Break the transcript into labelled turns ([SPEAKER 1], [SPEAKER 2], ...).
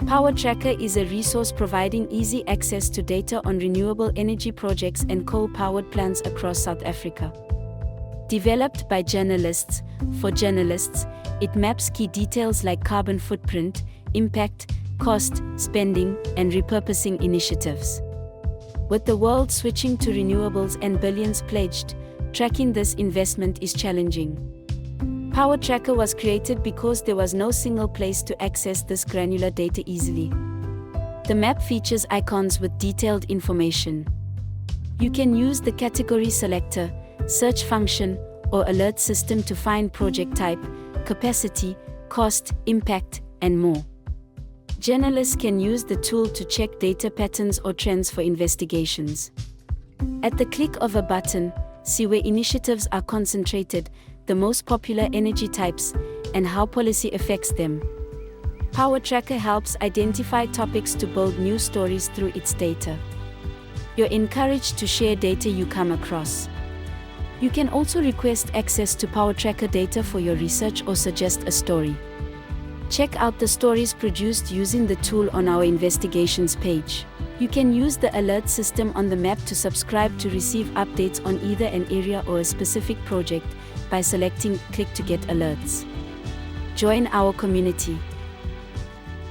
[SPEAKER 1] Power Tracker is a resource providing easy access to data on renewable energy projects and coal-powered plants across South Africa. Developed by journalists, for journalists, it maps key details like carbon footprint, impact, cost, spending, and repurposing initiatives. With the world switching to renewables and billions pledged, tracking this investment is challenging. Power Tracker was created because there was no single place to access this granular data easily. The map features icons with detailed information. You can use the category selector, search function, or alert system to find project type, capacity, cost, impact, and more. Journalists can use the tool to check data patterns or trends for investigations. At the click of a button, see where initiatives are concentrated, the most popular energy types, and how policy affects them. Power Tracker helps identify topics to build new stories through its data. You're encouraged to share data you come across. You can also request access to Power Tracker data for your research or suggest a story. Check out the stories produced using the tool on our investigations page. You can use the alert system on the map to subscribe to receive updates on either an area or a specific project by selecting Click to get alerts. Join our community.